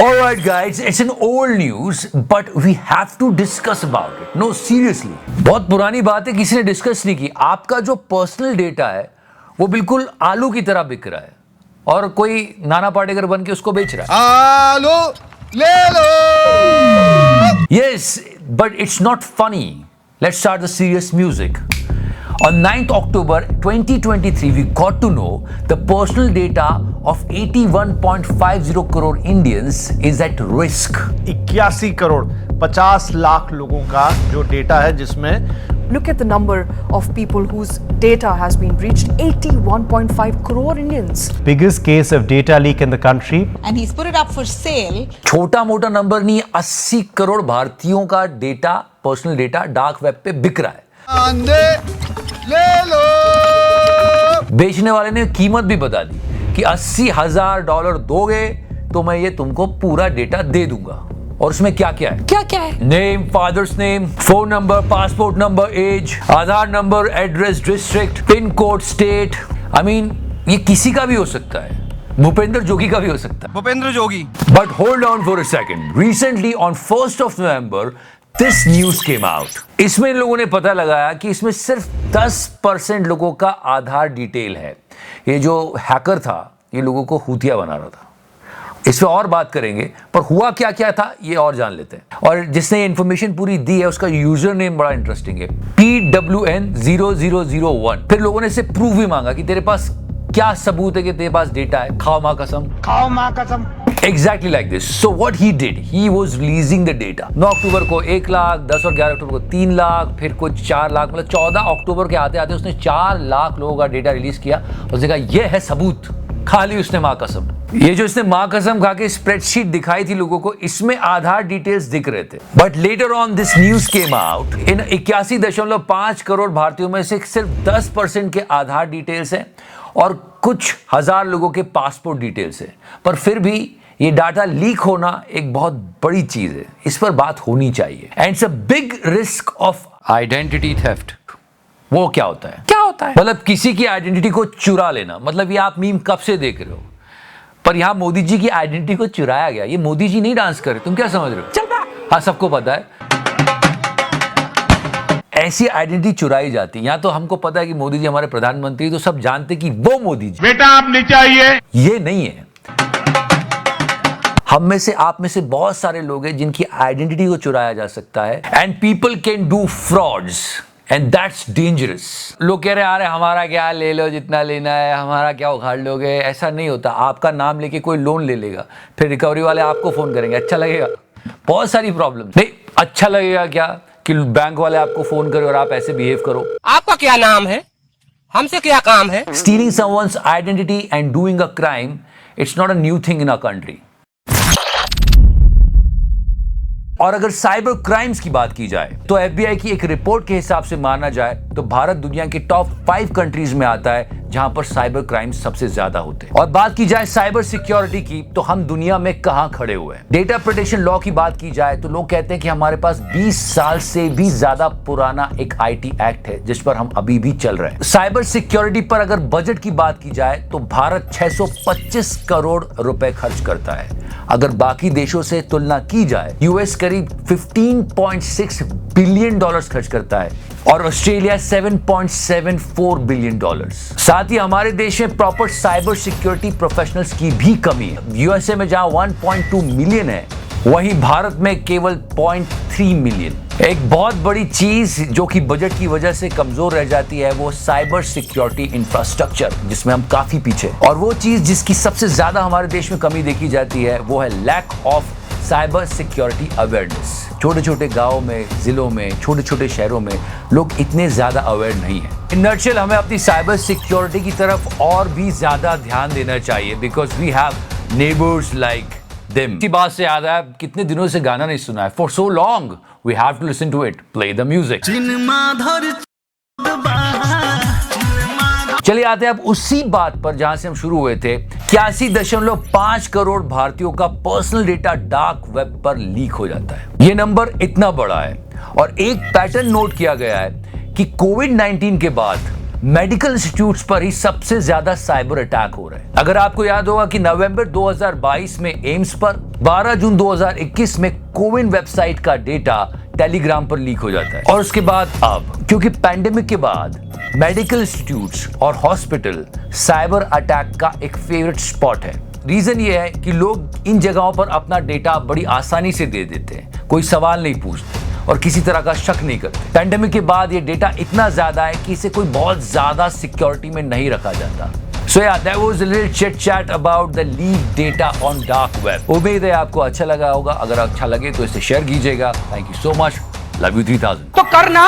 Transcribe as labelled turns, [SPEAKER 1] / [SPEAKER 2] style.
[SPEAKER 1] Alright guys, it's an old news, but we have to discuss about it. No, seriously. बहुत पुरानी बात है, किसी ने डिस्कस नहीं की। आपका जो पर्सनल डेटा है वो बिल्कुल आलू की तरह बिक रहा है और कोई नाना पाटेकर बन के उसको बेच रहा है।
[SPEAKER 2] आलू ले लो।
[SPEAKER 1] Yes, but it's not funny. Let's start the serious music. On 9th October 2023, we got to know the personal data of 81.50 crore Indians is at risk.
[SPEAKER 2] 81 crore 50 lakh लोगों का जो डेटा है जिसमें
[SPEAKER 3] Look at the number of people whose data has been breached, 81.5 crore Indians.
[SPEAKER 4] Biggest case of data leak in the country.
[SPEAKER 5] And he's put it up for sale.
[SPEAKER 1] छोटा मोटा number नहीं, 80 करोड़ भारतीयों का data, personal data dark web पे बिक रहा है।
[SPEAKER 2] ले लो।
[SPEAKER 1] बेचने वाले ने कीमत भी बता दी कि $80,000 दोगे तो मैं ये तुमको पूरा डेटा दे दूंगा। और उसमें क्या क्या है?
[SPEAKER 5] क्या है?
[SPEAKER 1] Name, father's name, phone number, passport number, age, Aadhaar number, address, district, pin code, state. I mean ये किसी का भी हो सकता है, भूपेंद्र जोगी का भी हो सकता है।
[SPEAKER 2] भूपेंद्र जोगी।
[SPEAKER 1] But hold on for a second. Recently on 1st of November, this news came out. इसमें इन लोगों ने पता लगाया कि इसमें सिर्फ 10% लोगों का आधार डिटेल है। ये जो हैकर था ये लोगों को हुतिया बना रहा था। इस पे और बात करेंगे, पर हुआ क्या क्या था ये और जान लेते हैं। और जिसने ये इन्फॉर्मेशन पूरी दी है उसका यूजर नेम बड़ा इंटरेस्टिंग है, PWN0001। फिर लोगों ने इसे प्रूफ भी मांगा कि तेरे पास क्या सबूत है कि तेरे पास डेटा है। खाओ मां कसम,
[SPEAKER 2] खाओ मां कसम।
[SPEAKER 1] Exactly like this. So what he did, he was releasing the data. 9 अक्टूबर को 1 लाख, 10 और 11 अक्टूबर को 3 लाख, फिर कुछ 4 लाख, मतलब 14 अक्टूबर के आते आते उसने 4 लाख लोगों का डेटा रिलीज किया। उसने कहा ये है सबूत, खा ली उसने मां कसम। ये जो इसने मां कसम खा के स्प्रेडशीट दिखाई थी लोगों को, इसमें आधार डिटेल्स दिख रहे थे। But later on this news came out, in 81.5 crore भारतीयों में से सिर्फ 10% के आधार डिटेल्स हैं और कुछ हजार लोगों के पासपोर्ट डिटेल्स है। पर फिर भी ये डाटा लीक होना एक बहुत बड़ी चीज है, इस पर बात होनी चाहिए। And it's a big risk of identity theft. वो क्या होता है? मतलब किसी की आइडेंटिटी को चुरा लेना। मतलब ये आप मीम कब से देख रहे हो, पर यहां मोदी जी की आइडेंटिटी को चुराया गया। ये मोदी जी नहीं डांस कर रहे, तुम क्या समझ रहे हो? हाँ, सबको पता है ऐसी आइडेंटिटी चुराई जाती है। यहां तो हमको पता है कि मोदी जी हमारे प्रधानमंत्री, तो सब जानते कि वो मोदी जी।
[SPEAKER 2] बेटा आप नीचे आइए।
[SPEAKER 1] ये नहीं है। हम में से, आप में से बहुत सारे लोग हैं जिनकी आइडेंटिटी को चुराया जा सकता है। And people can do frauds and that's dangerous. लोग कह रहे हैं अरे हमारा क्या, ले लो जितना लेना है, हमारा क्या उखाड़ लोगे। ऐसा नहीं होता। आपका नाम लेके कोई लोन ले लेगा, फिर रिकवरी वाले आपको फोन करेंगे। अच्छा लगेगा? बहुत सारी प्रॉब्लम। नहीं, अच्छा लगेगा क्या कि बैंक वाले आपको फोन करें और आप ऐसे बिहेव करो।
[SPEAKER 6] आपका क्या नाम है? हमसे क्या काम है?
[SPEAKER 1] Stealing someone's identity and doing a crime, it's not a new thing in our country. और अगर साइबर क्राइम्स की बात की जाए तो FBI की एक रिपोर्ट के हिसाब से माना जाए तो भारत दुनिया के टॉप 5 कंट्रीज में आता है जहां पर साइबर क्राइम्स सबसे ज्यादा होते हैं। और बात की जाए साइबर सिक्योरिटी की तो हम दुनिया में कहां खड़े हुए हैं। डेटा प्रोटेक्शन लॉ की बात की जाए तो लोग कहते हैं कि हमारे पास 20 साल से भी ज्यादा पुराना एक IT एक्ट है जिस पर हम अभी भी चल रहे हैं। साइबर सिक्योरिटी पर अगर बजट की बात की जाए तो भारत 625 करोड़ रुपए खर्च करता है। अगर बाकी देशों से तुलना की जाए, यूएस करीब 15.6 बिलियन डॉलर्स खर्च करता है और ऑस्ट्रेलिया 7.74 बिलियन डॉलर्स। साथ ही हमारे देश में प्रॉपर साइबर सिक्योरिटी प्रोफेशनल्स की भी कमी है। यूएसए में जहां 1.2 मिलियन है, वहीं भारत में केवल 0.3 मिलियन। एक बहुत बड़ी चीज जो कि बजट की वजह से कमजोर रह जाती है वो साइबर सिक्योरिटी इंफ्रास्ट्रक्चर, जिसमें हम काफी पीछे। और वो चीज जिसकी सबसे ज्यादा हमारे देश में कमी देखी जाती है वो है lack of cyber security awareness. छोटे छोटे गांवों में, जिलों में, छोटे छोटे शहरों में लोग इतने ज्यादा अवेयर नहीं है। इन नटशेल हमें अपनी साइबर सिक्योरिटी की तरफ और भी ज्यादा ध्यान देना चाहिए because we have neighbours like them. इसी बात से याद आया, कितने दिनों से गाना नहीं सुना है। For so long we have to listen to it. Play the music. चलिए आते हैं अब उसी बात पर जहां से हम शुरू हुए थे। 81.5 करोड़ भारतीयों का पर्सनल डेटा डार्क वेब पर लीक हो जाता है। यह नंबर इतना बड़ा है और एक पैटर्न नोट किया गया है कि कोविड-19 के बाद मेडिकल इंस्टीट्यूट्स पर ही सबसे ज्यादा साइबर अटैक हो रहे हैं। अगर आपको याद होगा कि नवंबर 2022 में एम्स पर, 12 जून 2021 में कोविन वेबसाइट का डेटा टेलीग्राम पर लीक हो जाता है, और उसके बाद अब क्योंकि पैंडेमिक के बाद मेडिकल इंस्टीट्यूट्स और हॉस्पिटल साइबर अटैक का एक फेवरेट स्पॉट है। रीजन ये है कि लोग इन जगहों पर अपना डेटा बड़ी आसानी से दे देते हैं, कोई सवाल नहीं पूछते और किसी तरह का शक नहीं करते। पैंडेमिक के बाद ये डेटा इतना ज्यादा है कि इसे कोई बहुत ज्यादा सिक्योरिटी में नहीं रखा जाता। So yeah, that was a little chit chat about the leaked data on dark web. उम्मीद है आपको अच्छा लगा होगा। अगर अच्छा लगे तो इसे शेयर कीजिएगा। Thank you so much. Love you 3000.
[SPEAKER 6] तो करना